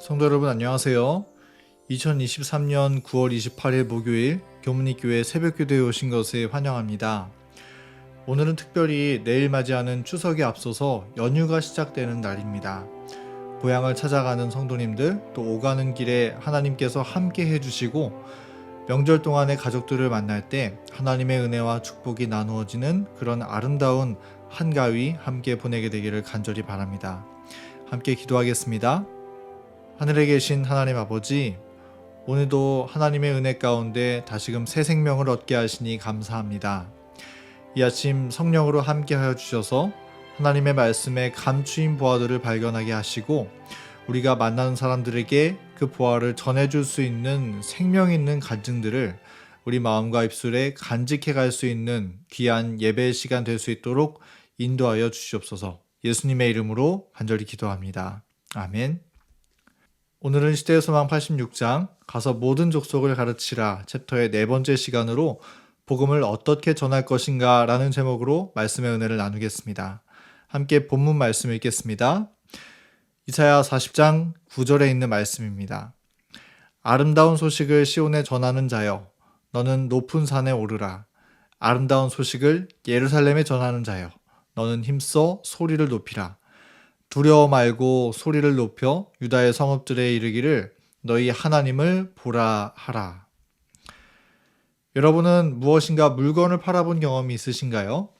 성도 여러분 안녕하세요. 2023년 9월 28일 목요일 교문리교회 새벽기도에 오신 것을 환영합니다. 오늘은 특별히 내일 맞이하는 추석에 앞서서 연휴가 시작되는 날입니다. 고향을 찾아가는 성도님들, 또 오가는 길에 하나님께서 함께 해주시고 명절 동안의 가족들을 만날 때 하나님의 은혜와 축복이 나누어지는 그런 아름다운 한가위 함께 보내게 되기를 간절히 바랍니다. 함께 기도하겠습니다. 하늘에 계신 하나님 아버지, 오늘도 하나님의 은혜 가운데 다시금 새 생명을 얻게 하시니 감사합니다. 이 아침 성령으로 함께하여 주셔서 하나님의 말씀에 감추인 보화들을 발견하게 하시고 우리가 만나는 사람들에게 그 보화를 전해줄 수 있는 생명 있는 간증들을 우리 마음과 입술에 간직해 갈 수 있는 귀한 예배의 시간 될 수 있도록 인도하여 주시옵소서. 예수님의 이름으로 간절히 기도합니다. 아멘. 오늘은 시대의 소망 86장 가서 모든 족속을 가르치라 챕터의 네 번째 시간으로 복음을 어떻게 전할 것인가 라는 제목으로 말씀의 은혜를 나누겠습니다. 함께 본문 말씀 읽겠습니다. 이사야 40장 9절에 있는 말씀입니다. 아름다운 소식을 시온에 전하는 자여, 너는 높은 산에 오르라. 아름다운 소식을 예루살렘에 전하는 자여, 너는 힘써 소리를 높이라. 두려워 말고 소리를 높여 유다의 성읍들에 이르기를 너희 하나님을 보라 하라. 여러분은 무엇인가 물건을 팔아본 경험이 있으신가요?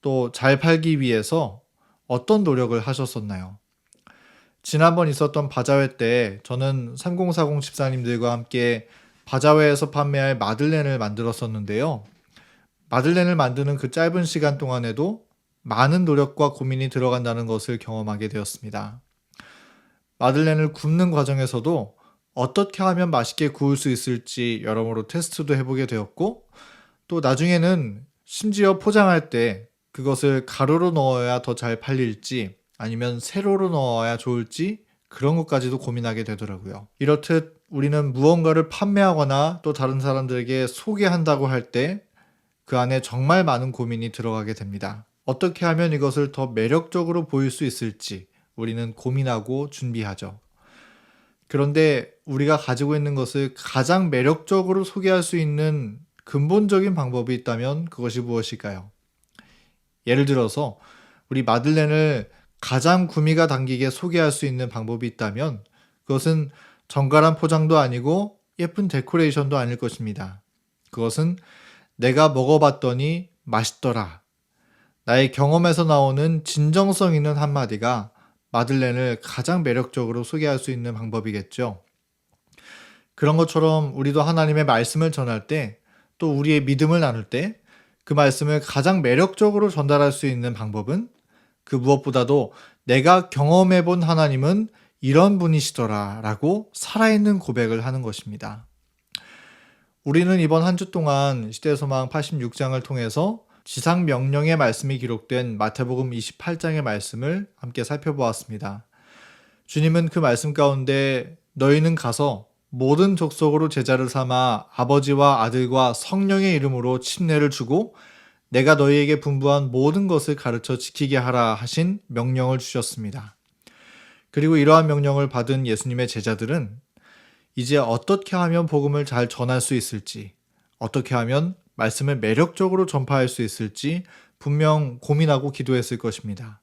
또 잘 팔기 위해서 어떤 노력을 하셨었나요? 지난번 있었던 바자회 때 저는 3040 집사님들과 함께 바자회에서 판매할 마들렌을 만들었었는데요. 마들렌을 만드는 그 짧은 시간 동안에도 많은 노력과 고민이 들어간다는 것을 경험하게 되었습니다. 마들렌을 굽는 과정에서도 어떻게 하면 맛있게 구울 수 있을지 여러모로 테스트도 해보게 되었고, 또 나중에는 심지어 포장할 때 그것을 가루로 넣어야 더 잘 팔릴지 아니면 세로로 넣어야 좋을지 그런 것까지도 고민하게 되더라고요. 이렇듯 우리는 무언가를 판매하거나 또 다른 사람들에게 소개한다고 할 때 그 안에 정말 많은 고민이 들어가게 됩니다. 어떻게 하면 이것을 더 매력적으로 보일 수 있을지 우리는 고민하고 준비하죠. 그런데 우리가 가지고 있는 것을 가장 매력적으로 소개할 수 있는 근본적인 방법이 있다면 그것이 무엇일까요? 예를 들어서 우리 마들렌을 가장 구미가 당기게 소개할 수 있는 방법이 있다면 그것은 정갈한 포장도 아니고 예쁜 데코레이션도 아닐 것입니다. 그것은 내가 먹어봤더니 맛있더라. 나의 경험에서 나오는 진정성 있는 한마디가 마들렌을 가장 매력적으로 소개할 수 있는 방법이겠죠. 그런 것처럼 우리도 하나님의 말씀을 전할 때, 또 우리의 믿음을 나눌 때 그 말씀을 가장 매력적으로 전달할 수 있는 방법은 그 무엇보다도 내가 경험해 본 하나님은 이런 분이시더라 라고 살아있는 고백을 하는 것입니다. 우리는 이번 한 주 동안 시대의 소망 86장을 통해서 지상 명령의 말씀이 기록된 마태복음 28장의 말씀을 함께 살펴보았습니다. 주님은 그 말씀 가운데 너희는 가서 모든 족속으로 제자를 삼아 아버지와 아들과 성령의 이름으로 침례를 주고 내가 너희에게 분부한 모든 것을 가르쳐 지키게 하라 하신 명령을 주셨습니다. 그리고 이러한 명령을 받은 예수님의 제자들은 이제 어떻게 하면 복음을 잘 전할 수 있을지, 어떻게 하면 말씀을 매력적으로 전파할 수 있을지 분명 고민하고 기도했을 것입니다.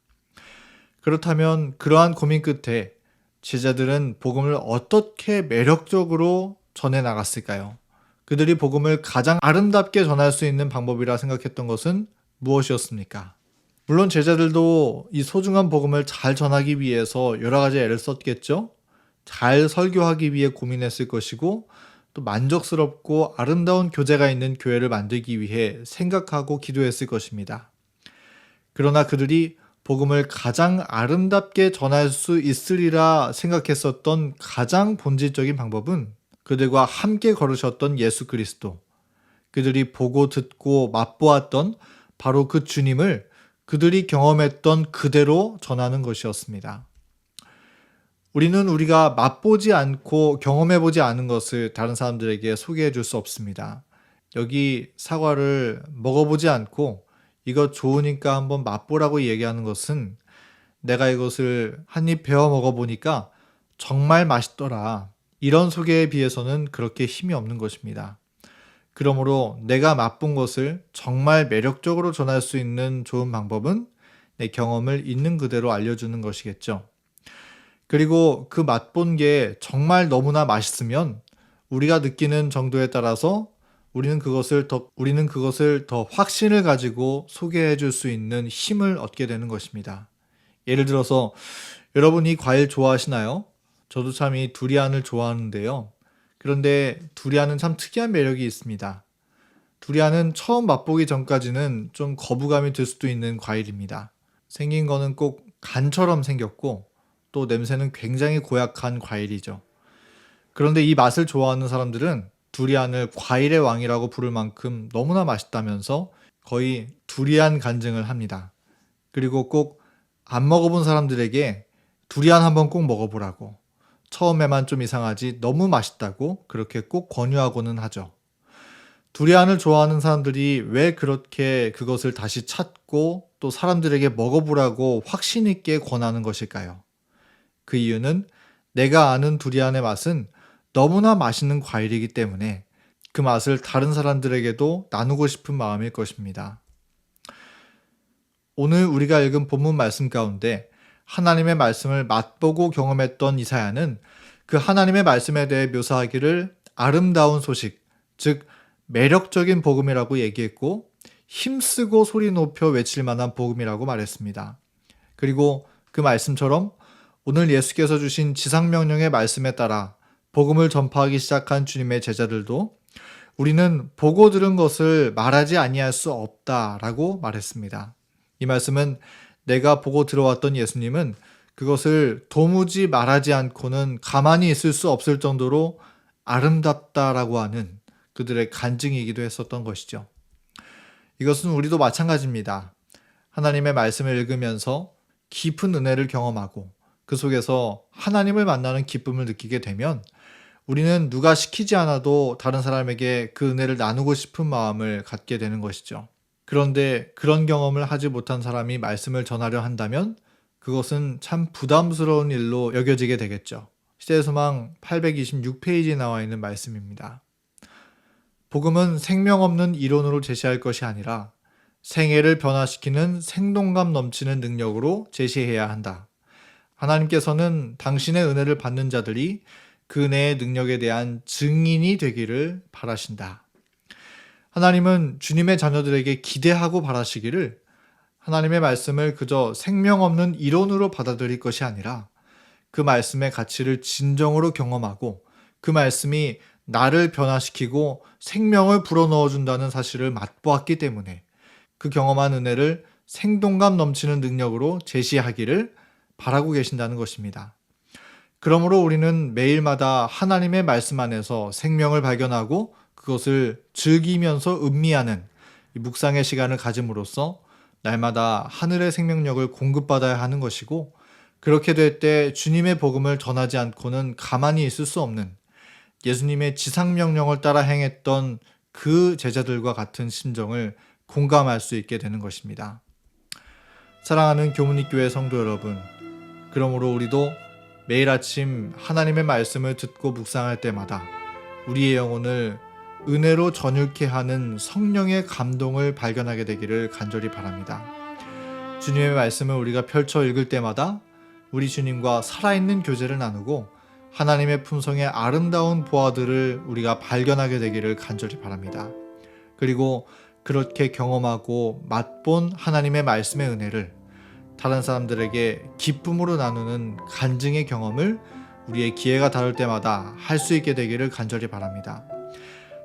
그렇다면 그러한 고민 끝에 제자들은 복음을 어떻게 매력적으로 전해 나갔을까요? 그들이 복음을 가장 아름답게 전할 수 있는 방법이라 생각했던 것은 무엇이었습니까? 물론 제자들도 이 소중한 복음을 잘 전하기 위해서 여러 가지 애를 썼겠죠? 잘 설교하기 위해 고민했을 것이고 또 만족스럽고 아름다운 교제가 있는 교회를 만들기 위해 생각하고 기도했을 것입니다. 그러나 그들이 복음을 가장 아름답게 전할 수 있으리라 생각했었던 가장 본질적인 방법은 그들과 함께 걸으셨던 예수 그리스도, 그들이 보고 듣고 맛보았던 바로 그 주님을 그들이 경험했던 그대로 전하는 것이었습니다. 우리는 우리가 맛보지 않고 경험해보지 않은 것을 다른 사람들에게 소개해 줄 수 없습니다. 여기 사과를 먹어보지 않고 이거 좋으니까 한번 맛보라고 얘기하는 것은 내가 이것을 한 입 베어 먹어보니까 정말 맛있더라. 이런 소개에 비해서는 그렇게 힘이 없는 것입니다. 그러므로 내가 맛본 것을 정말 매력적으로 전할 수 있는 좋은 방법은 내 경험을 있는 그대로 알려주는 것이겠죠. 그리고 그 맛본 게 정말 너무나 맛있으면 우리가 느끼는 정도에 따라서 우리는 그것을 더 확신을 가지고 소개해 줄 수 있는 힘을 얻게 되는 것입니다. 예를 들어서 여러분이 과일 좋아하시나요? 저도 참 이 두리안을 좋아하는데요. 그런데 두리안은 참 특이한 매력이 있습니다. 두리안은 처음 맛보기 전까지는 좀 거부감이 들 수도 있는 과일입니다. 생긴 거는 꼭 간처럼 생겼고 또 냄새는 굉장히 고약한 과일이죠. 그런데 이 맛을 좋아하는 사람들은 두리안을 과일의 왕이라고 부를 만큼 너무나 맛있다면서 거의 두리안 간증을 합니다. 그리고 꼭 안 먹어본 사람들에게 두리안 한번 꼭 먹어보라고, 처음에만 좀 이상하지 너무 맛있다고 그렇게 꼭 권유하고는 하죠. 두리안을 좋아하는 사람들이 왜 그렇게 그것을 다시 찾고 또 사람들에게 먹어보라고 확신 있게 권하는 것일까요? 그 이유는 내가 아는 두리안의 맛은 너무나 맛있는 과일이기 때문에 그 맛을 다른 사람들에게도 나누고 싶은 마음일 것입니다. 오늘 우리가 읽은 본문 말씀 가운데 하나님의 말씀을 맛보고 경험했던 이사야는 그 하나님의 말씀에 대해 묘사하기를 아름다운 소식, 즉 매력적인 복음이라고 얘기했고 힘쓰고 소리 높여 외칠 만한 복음이라고 말했습니다. 그리고 그 말씀처럼 오늘 예수께서 주신 지상명령의 말씀에 따라 복음을 전파하기 시작한 주님의 제자들도 우리는 보고 들은 것을 말하지 아니할 수 없다라고 말했습니다. 이 말씀은 내가 보고 들어왔던 예수님은 그것을 도무지 말하지 않고는 가만히 있을 수 없을 정도로 아름답다라고 하는 그들의 간증이기도 했었던 것이죠. 이것은 우리도 마찬가지입니다. 하나님의 말씀을 읽으면서 깊은 은혜를 경험하고 그 속에서 하나님을 만나는 기쁨을 느끼게 되면 우리는 누가 시키지 않아도 다른 사람에게 그 은혜를 나누고 싶은 마음을 갖게 되는 것이죠. 그런데 그런 경험을 하지 못한 사람이 말씀을 전하려 한다면 그것은 참 부담스러운 일로 여겨지게 되겠죠. 시대소망 826페이지에 나와 있는 말씀입니다. 복음은 생명 없는 이론으로 제시할 것이 아니라 생애를 변화시키는 생동감 넘치는 능력으로 제시해야 한다. 하나님께서는 당신의 은혜를 받는 자들이 그 은혜의 능력에 대한 증인이 되기를 바라신다. 하나님은 주님의 자녀들에게 기대하고 바라시기를 하나님의 말씀을 그저 생명 없는 이론으로 받아들일 것이 아니라 그 말씀의 가치를 진정으로 경험하고 그 말씀이 나를 변화시키고 생명을 불어넣어준다는 사실을 맛보았기 때문에 그 경험한 은혜를 생동감 넘치는 능력으로 제시하기를 바라고 계신다는 것입니다. 그러므로 우리는 매일마다 하나님의 말씀 안에서 생명을 발견하고 그것을 즐기면서 음미하는 이 묵상의 시간을 가짐으로써 날마다 하늘의 생명력을 공급받아야 하는 것이고, 그렇게 될 때 주님의 복음을 전하지 않고는 가만히 있을 수 없는 예수님의 지상명령을 따라 행했던 그 제자들과 같은 심정을 공감할 수 있게 되는 것입니다. 사랑하는 교문익교회 성도 여러분, 그러므로 우리도 매일 아침 하나님의 말씀을 듣고 묵상할 때마다 우리의 영혼을 은혜로 전율케 하는 성령의 감동을 발견하게 되기를 간절히 바랍니다. 주님의 말씀을 우리가 펼쳐 읽을 때마다 우리 주님과 살아있는 교제를 나누고 하나님의 품성의 아름다운 보화들을 우리가 발견하게 되기를 간절히 바랍니다. 그리고 그렇게 경험하고 맛본 하나님의 말씀의 은혜를 다른 사람들에게 기쁨으로 나누는 간증의 경험을 우리의 기회가 닿을 때마다 할 수 있게 되기를 간절히 바랍니다.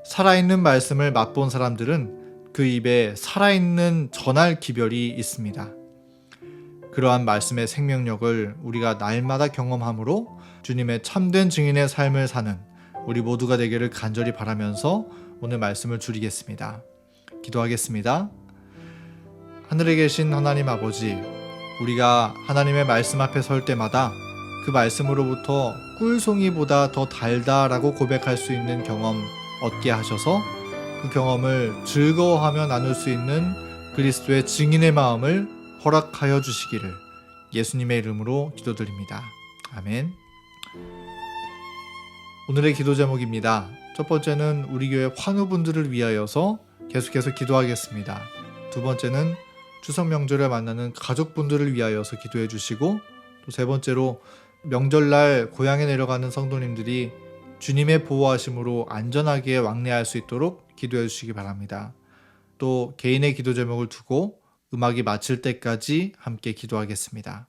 살아있는 말씀을 맛본 사람들은 그 입에 살아있는 전할 기별이 있습니다. 그러한 말씀의 생명력을 우리가 날마다 경험함으로 주님의 참된 증인의 삶을 사는 우리 모두가 되기를 간절히 바라면서 오늘 말씀을 줄이겠습니다. 기도하겠습니다. 하늘에 계신 하나님 아버지, 우리가 하나님의 말씀 앞에 설 때마다 그 말씀으로부터 꿀송이보다 더 달다라고 고백할 수 있는 경험 얻게 하셔서 그 경험을 즐거워하며 나눌 수 있는 그리스도의 증인의 마음을 허락하여 주시기를 예수님의 이름으로 기도드립니다. 아멘. 오늘의 기도 제목입니다. 첫 번째는 우리 교회 환우분들을 위하여서 계속해서 기도하겠습니다. 두 번째는 추석 명절에 만나는 가족분들을 위하여서 기도해 주시고, 또 세 번째로 명절날 고향에 내려가는 성도님들이 주님의 보호하심으로 안전하게 왕래할 수 있도록 기도해 주시기 바랍니다. 또 개인의 기도 제목을 두고 음악이 마칠 때까지 함께 기도하겠습니다.